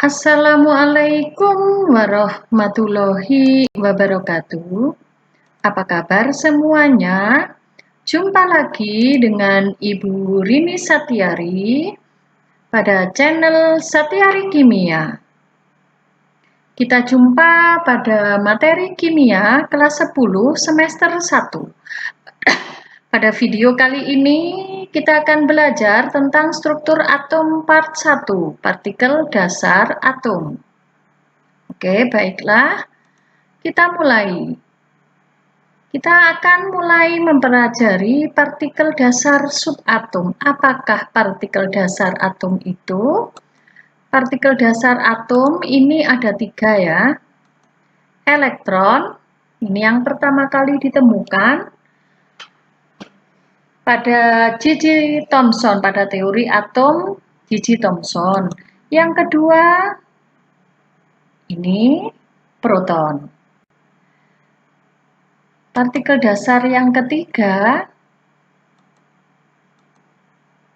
Assalamualaikum warahmatullahi wabarakatuh. Apa kabar semuanya? Jumpa lagi dengan Ibu Rini Satyari pada channel Satyari Kimia. Kita jumpa pada materi kimia kelas 10 semester 1. Pada video kali ini kita akan belajar tentang struktur atom part 1, partikel dasar atom. Oke, baiklah. Kita mulai. Kita akan mulai mempelajari partikel dasar subatom. Apakah partikel dasar atom itu? Partikel dasar atom ini ada 3 ya. Elektron, ini yang pertama kali ditemukan pada J.J. Thomson, pada teori atom J.J. Thomson. Yang kedua, ini proton. Partikel dasar yang ketiga,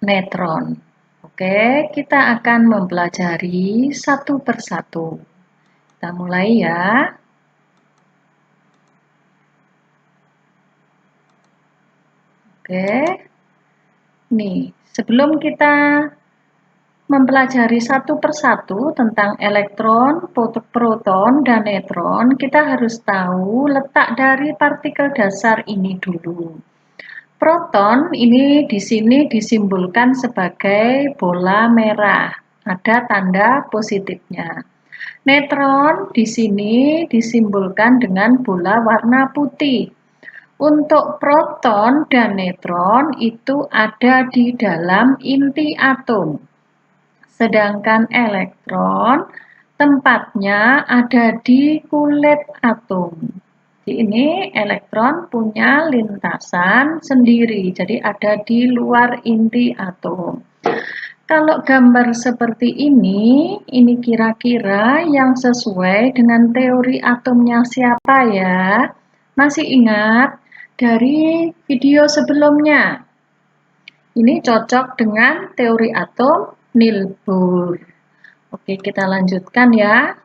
neutron. Oke, kita akan mempelajari satu persatu. Kita mulai ya. Oke, nih sebelum kita mempelajari satu persatu tentang elektron, proton, dan neutron, kita harus tahu letak dari partikel dasar ini dulu. Proton ini di sini disimbolkan sebagai bola merah, ada tanda positifnya. Neutron di sini disimbolkan dengan bola warna putih. Untuk proton dan neutron itu ada di dalam inti atom. Sedangkan elektron tempatnya ada di kulit atom. Ini elektron punya lintasan sendiri, jadi ada di luar inti atom. Kalau gambar seperti ini kira-kira yang sesuai dengan teori atomnya siapa ya? Masih ingat dari video sebelumnya? Ini cocok dengan teori atom Niels Bohr. Oke, kita lanjutkan ya.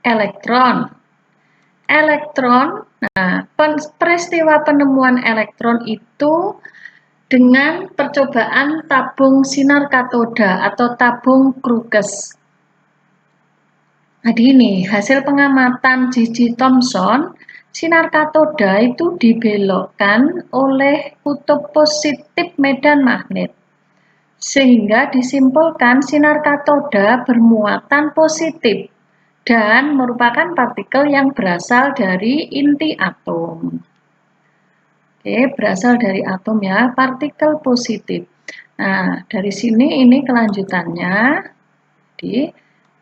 Elektron. Nah, peristiwa penemuan elektron itu dengan percobaan tabung sinar katoda atau tabung Crookes. Jadi ini hasil pengamatan J.J. Thomson, sinar katoda itu dibelokkan oleh kutub positif medan magnet, sehingga disimpulkan sinar katoda bermuatan positif dan merupakan partikel yang berasal dari inti atom. Oke, berasal dari atom ya, partikel positif. Nah, dari sini ini kelanjutannya.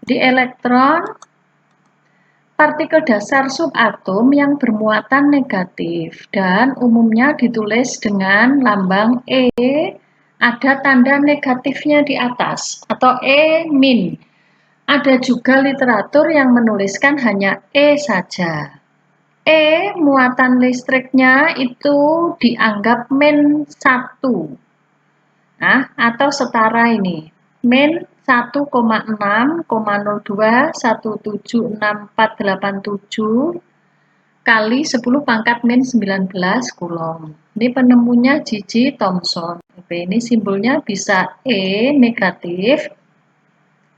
Jadi elektron, partikel dasar subatom yang bermuatan negatif dan umumnya ditulis dengan lambang E, ada tanda negatifnya di atas atau E-. Ada juga literatur yang menuliskan hanya E saja. E, muatan listriknya itu dianggap -1. Nah, atau setara ini. -1,6,02176487 kali 10 pangkat -19 Coulomb. Ini penemunya J.J. Thomson. Oke, ini simbolnya bisa E negatif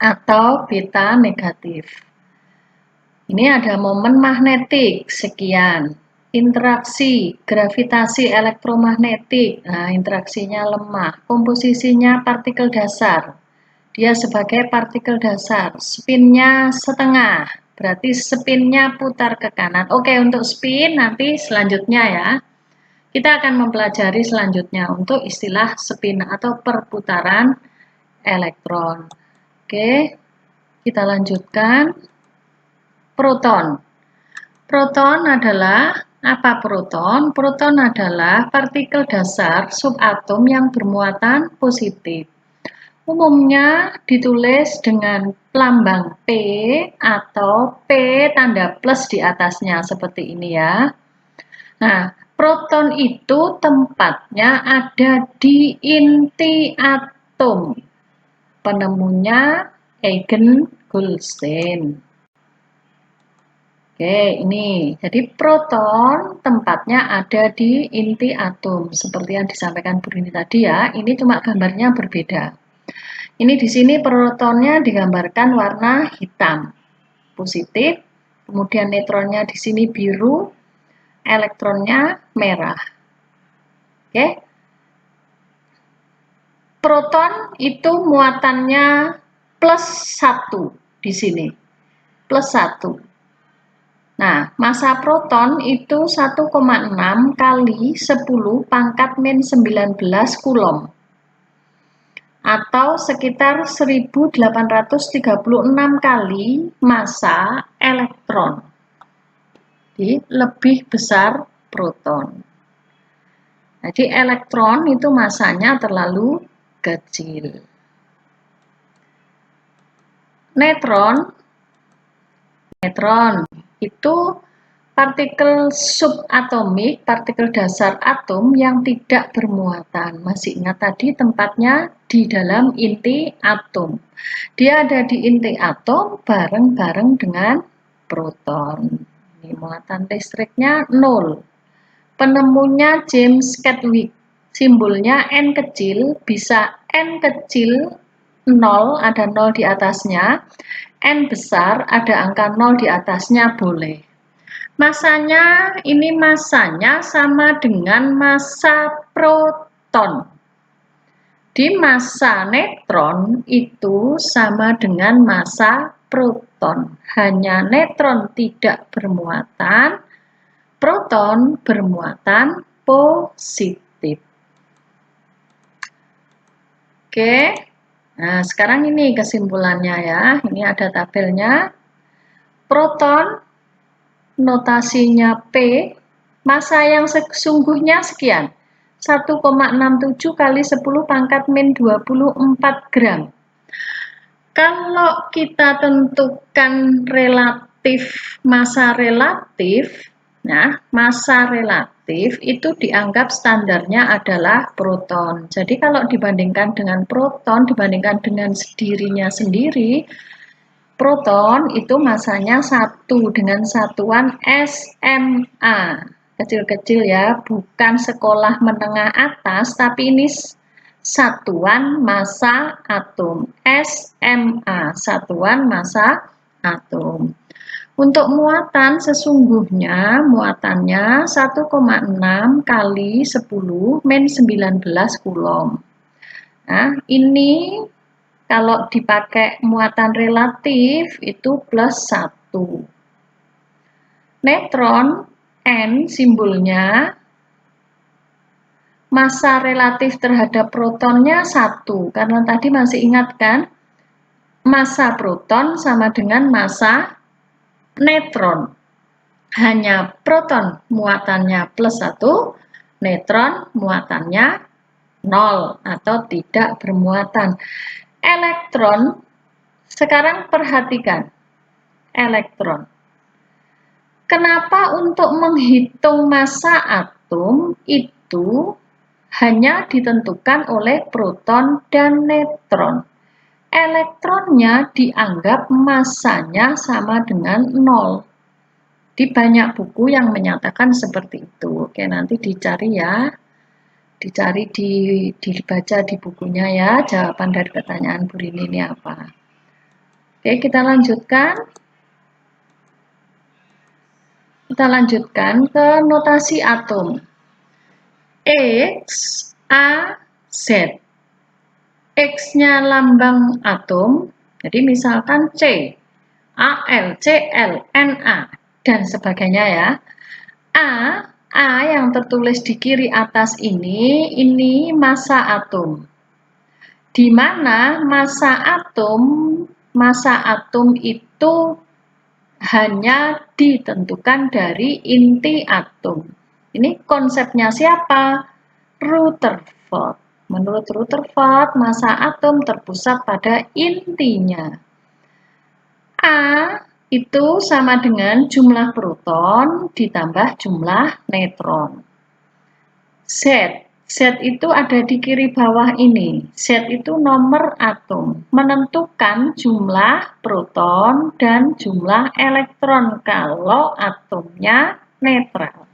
atau beta negatif. Ini ada momen magnetik sekian. Interaksi, gravitasi elektromagnetik. Nah, interaksinya lemah. Komposisinya partikel dasar. Dia sebagai partikel dasar, spinnya setengah, berarti spinnya putar ke kanan. Oke, untuk spin nanti selanjutnya ya. Kita akan mempelajari selanjutnya untuk istilah spin atau perputaran elektron. Oke, kita lanjutkan. Proton. Proton adalah apa proton? Proton adalah partikel dasar subatom yang bermuatan positif. Umumnya ditulis dengan lambang P atau P tanda plus di atasnya seperti ini ya. Nah, proton itu tempatnya ada di inti atom. atom. Penemunya Eugen Goldstein. Oke, ini. Jadi proton tempatnya ada di inti atom. Seperti yang disampaikan Bu Rini tadi ya. Ini cuma gambarnya berbeda. Ini di sini protonnya digambarkan warna hitam. Positif. Kemudian neutronnya di sini biru. Elektronnya merah. Oke. Proton itu muatannya plus 1 di sini. Plus 1. Nah, massa proton itu 1,6 kali 10 pangkat min 19 kulom. Atau sekitar 1836 kali massa elektron. Jadi lebih besar proton. Jadi elektron itu massanya terlalu kecil. Neutron itu partikel subatomik, partikel dasar atom yang tidak bermuatan. Masih ingat tadi tempatnya di dalam inti atom. Dia ada di inti atom bareng-bareng dengan proton. Ini muatan listriknya 0. Penemunya James Chadwick. Simbolnya N kecil, bisa N kecil 0, ada 0 di atasnya. N besar, ada angka 0 di atasnya boleh. Masanya, ini masanya sama dengan massa proton. Di massa neutron itu sama dengan massa proton. Hanya neutron tidak bermuatan, proton bermuatan positif. Oke. Nah, sekarang ini kesimpulannya ya. Ini ada tabelnya. Proton notasinya P, massa yang sesungguhnya sekian. 1,67 kali 10 pangkat min 24 gram. Kalau kita tentukan massa relatif, nah, massa relatif itu dianggap standarnya adalah proton. Jadi kalau dibandingkan dengan proton, dibandingkan dengan dirinya sendiri, proton itu massanya 1 dengan satuan SMA. Kecil-kecil ya, bukan sekolah menengah atas, tapi ini satuan massa atom. SMA, satuan massa atom. Untuk muatan sesungguhnya muatannya 1,6 kali 10 min 19 kulom. Nah, ini kalau dipakai muatan relatif itu plus 1. Neutron N simbolnya, massa relatif terhadap protonnya 1. Karena tadi masih ingat kan? Massa proton sama dengan massa neutron. Hanya proton muatannya plus 1, neutron muatannya 0 atau tidak bermuatan. Elektron, sekarang perhatikan elektron. Kenapa untuk menghitung massa atom itu hanya ditentukan oleh proton dan neutron? Elektronnya dianggap massanya sama dengan 0. Di banyak buku yang menyatakan seperti itu. Oke, nanti dicari ya. Dicari dibaca di bukunya ya, jawaban dari pertanyaan Bu Rini ini apa. Oke, kita lanjutkan. Kita lanjutkan ke notasi atom. X, A, Z. X-nya lambang atom, jadi misalkan C, Al, Cl, Na, dan sebagainya ya. A yang tertulis di kiri atas ini massa atom. Di mana massa atom itu hanya ditentukan dari inti atom. Ini konsepnya siapa? Rutherford. Menurut Rutherford, massa atom terpusat pada intinya. A itu sama dengan jumlah proton ditambah jumlah neutron. Z Z itu ada di kiri bawah ini. Z itu nomor atom, menentukan jumlah proton dan jumlah elektron kalau atomnya netral.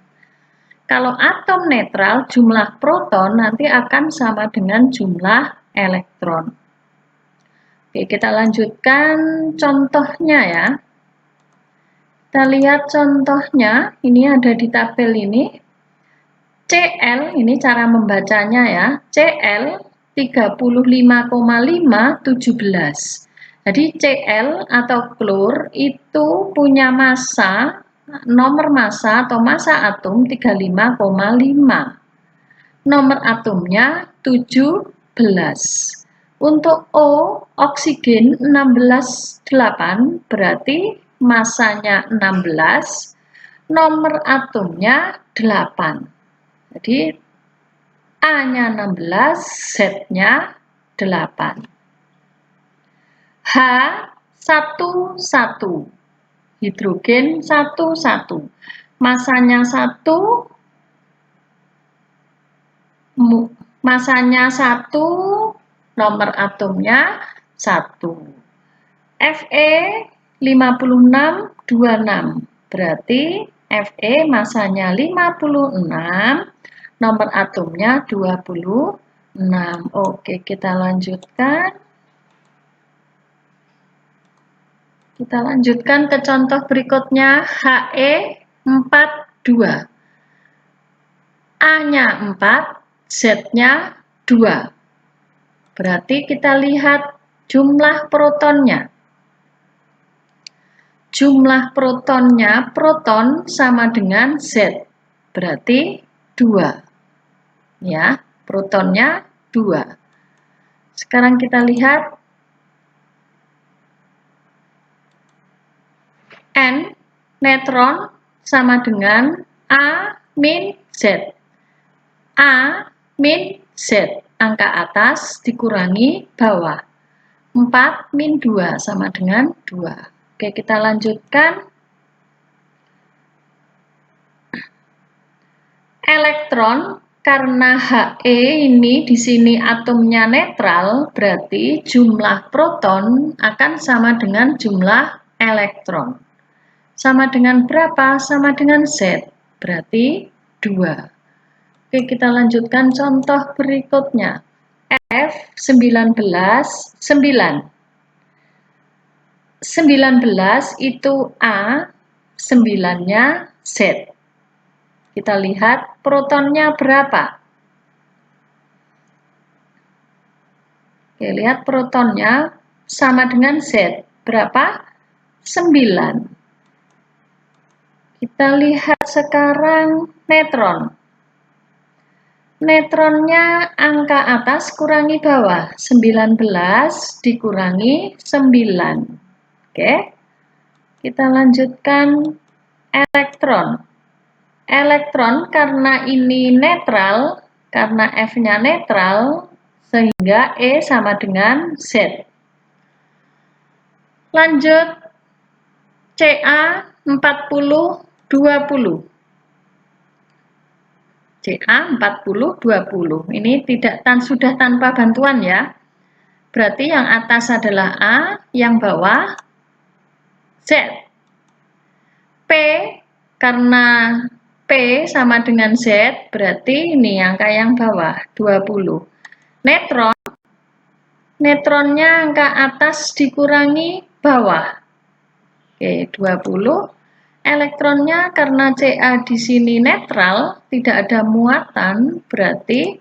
Kalau atom netral, jumlah proton nanti akan sama dengan jumlah elektron. Oke, kita lanjutkan contohnya ya. Kita lihat contohnya, ini ada di tabel ini. Cl, ini cara membacanya ya, Cl 35,517. Jadi Cl atau klor itu punya massa, nomor massa atau massa atom 35,5. Nomor atomnya 17. Untuk O, oksigen 16,8, berarti massanya 16, nomor atomnya 8. Jadi A-nya 16, Z-nya 8. H11, hidrogen 11. Masanya 1, nomor atomnya 1. Fe 56,26. Berarti Fe masanya 56, nomor atomnya 26. Oke, kita lanjutkan. Kita lanjutkan ke contoh berikutnya, He42. A-nya 4, Z-nya 2. Berarti kita lihat jumlah protonnya. Jumlah protonnya, proton sama dengan Z. Berarti 2. Ya, protonnya 2. Sekarang kita lihat N, netron sama dengan A min Z. A min Z, angka atas dikurangi bawah. 4 min 2 sama dengan 2. Oke, kita lanjutkan. Elektron, karena He ini di sini atomnya netral, berarti jumlah proton akan sama dengan jumlah elektron. Sama dengan berapa? Sama dengan Z, berarti 2. Oke, kita lanjutkan contoh berikutnya. F19, 9. 19 itu A, 9-nya Z. Kita lihat protonnya berapa. Oke, lihat protonnya sama dengan Z. Berapa? 9. Kita lihat sekarang netron. Netronnya angka atas kurangi bawah. 19 dikurangi 9. Oke. Kita lanjutkan elektron. Elektron karena ini netral, karena F-nya netral, sehingga E sama dengan Z. Lanjut, Ca 40, 20. Ca 40, 20. Ini sudah tanpa bantuan ya. Berarti yang atas adalah A, yang bawah Z. P, karena P sama dengan Z, berarti ini angka yang bawah, 20. Netron, netronnya angka atas dikurangi bawah. Oke, 20. Elektronnya karena Ca di sini netral, tidak ada muatan, berarti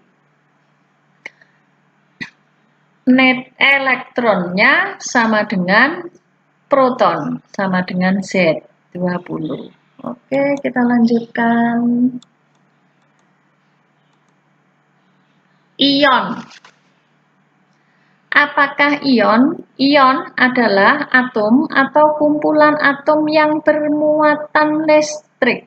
elektronnya sama dengan proton, sama dengan Z, 20. Oke, kita lanjutkan. Ion. Apakah ion? Ion adalah atom atau kumpulan atom yang bermuatan listrik.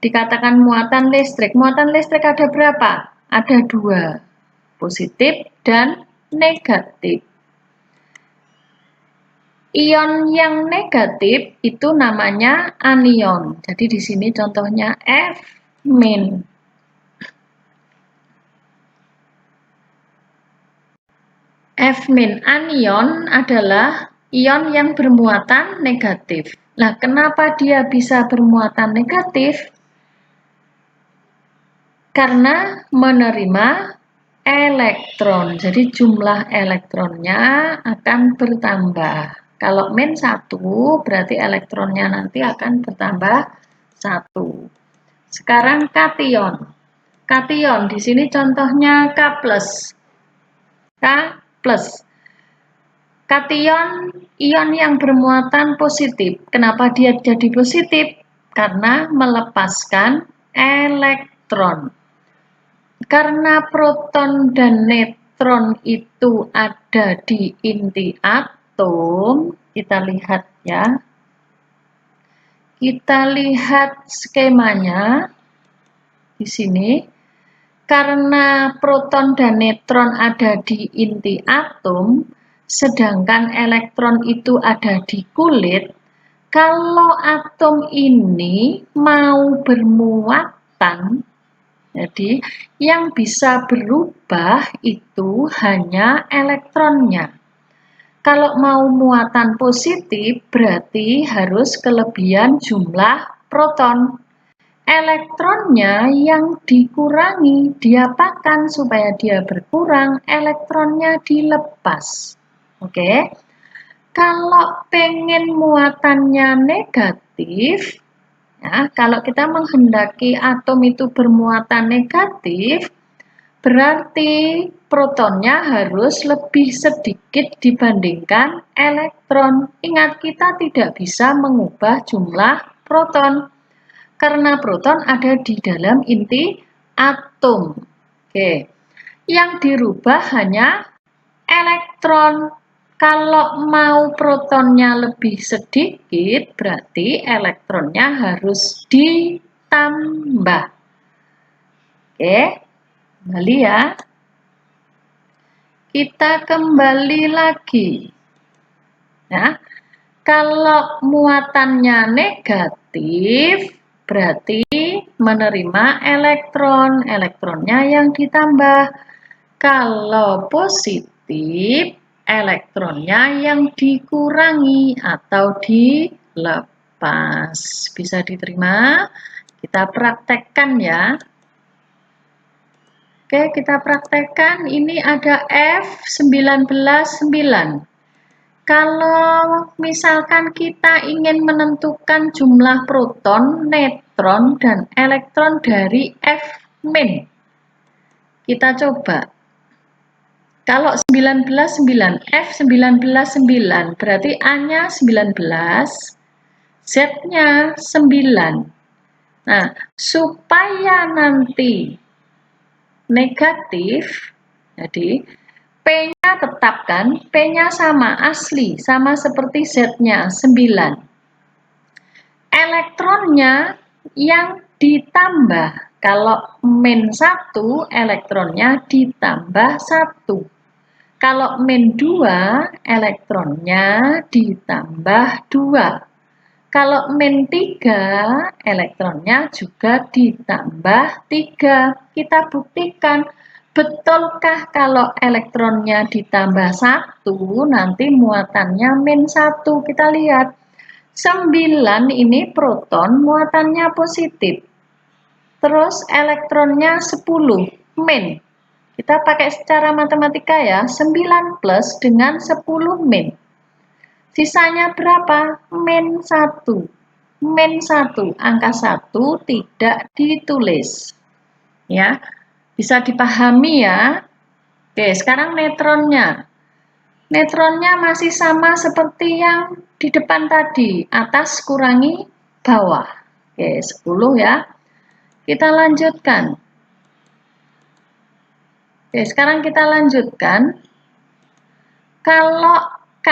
Dikatakan muatan listrik. Muatan listrik ada berapa? Ada 2, positif dan negatif. Ion yang negatif itu namanya anion. Jadi di sini contohnya F-. F-, anion adalah ion yang bermuatan negatif. Nah, kenapa dia bisa bermuatan negatif? Karena menerima elektron. Jadi jumlah elektronnya akan bertambah. Kalau -1 berarti elektronnya nanti akan bertambah 1. Sekarang kation. Kation di sini contohnya K+. K+. Kation ion yang bermuatan positif. Kenapa dia jadi positif? Karena melepaskan elektron. Karena proton dan neutron itu ada di inti atom, kita lihat ya. Kita lihat skemanya di sini. Karena proton dan neutron ada di inti atom, sedangkan elektron itu ada di kulit, kalau atom ini mau bermuatan, jadi yang bisa berubah itu hanya elektronnya. Kalau mau muatan positif berarti harus kelebihan jumlah proton. Elektronnya yang dikurangi, diapakan supaya dia berkurang, elektronnya dilepas. Oke. Kalau pengen muatannya negatif, ya, kalau kita menghendaki atom itu bermuatan negatif, berarti protonnya harus lebih sedikit dibandingkan elektron. Ingat, kita tidak bisa mengubah jumlah proton karena proton ada di dalam inti atom. Oke. Yang dirubah hanya elektron. Kalau mau protonnya lebih sedikit, berarti elektronnya harus ditambah. Oke, kembali ya. Kita kembali lagi. Nah, kalau muatannya negatif, berarti menerima elektron, elektronnya yang ditambah. Kalau positif, elektronnya yang dikurangi atau dilepas. Bisa diterima? Kita praktekkan ya. Oke, kita praktekkan. Ini ada F19,9. Kalau misalkan kita ingin menentukan jumlah proton, neutron, dan elektron dari F-, kita coba. Kalau 19,9, F19,9 berarti A-nya 19, Z-nya 9. Nah, supaya nanti negatif, jadi P-nya tetap kan, P-nya sama, asli, sama seperti Z-nya, 9. Elektronnya yang ditambah, kalau -1, elektronnya ditambah 1. Kalau -2, elektronnya ditambah 2. Kalau -3, elektronnya juga ditambah 3. Kita buktikan. Betulkah kalau elektronnya ditambah 1, nanti muatannya -1? Kita lihat. 9 ini proton, muatannya positif. Terus elektronnya 10, min. Kita pakai secara matematika ya, 9 plus dengan 10 min. Sisanya berapa? -1. -1, angka 1 tidak ditulis. Ya. Bisa dipahami ya. Oke, sekarang neutronnya. Neutronnya masih sama seperti yang di depan tadi, atas kurangi bawah. Oke, 10 ya. Kita lanjutkan. Oke, sekarang kita lanjutkan. Kalau K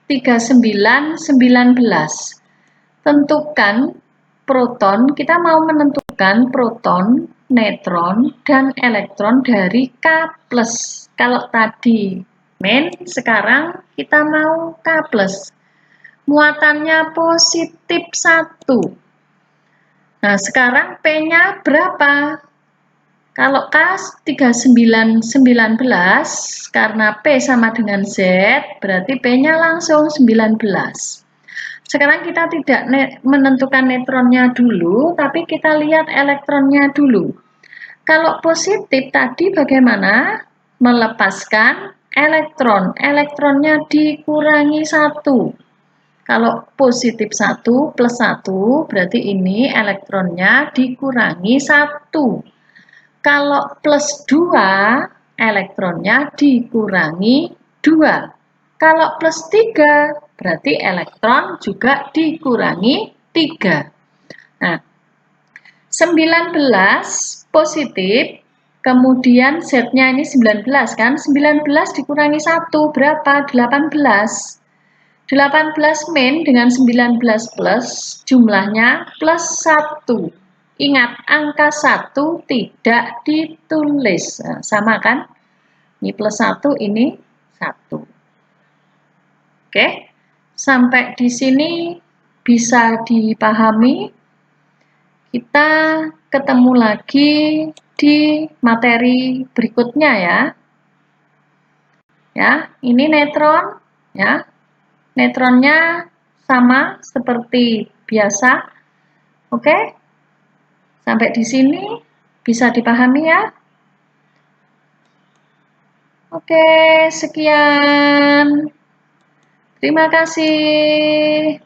39,19. Tentukan proton, kita mau menentukan proton, neutron, dan elektron dari K+. Kalau tadi min, sekarang kita mau K+. Muatannya +1. Nah, sekarang P-nya berapa? Kalau K3919 karena P sama dengan Z, berarti P-nya langsung 19. Sekarang kita tidak menentukan neutronnya dulu, tapi kita lihat elektronnya dulu. Kalau positif tadi bagaimana? Melepaskan elektron. Elektronnya dikurangi 1. Kalau positif 1 plus 1, berarti ini elektronnya dikurangi 1. Kalau plus 2, elektronnya dikurangi 2. Kalau plus 3, berarti elektron juga dikurangi 3. Nah, 19 positif, kemudian Z-nya ini 19 kan? 19 dikurangi 1, berapa? 18. 18 min dengan 19 plus, jumlahnya plus 1. Ingat, angka 1 tidak ditulis. Nah, sama kan? Ini plus 1, ini 1. Oke, sampai di sini bisa dipahami. Kita ketemu lagi di materi berikutnya ya. Ya, ini neutron ya. Neutronnya sama seperti biasa. Oke. Sampai di sini bisa dipahami ya. Oke, sekian. Terima kasih.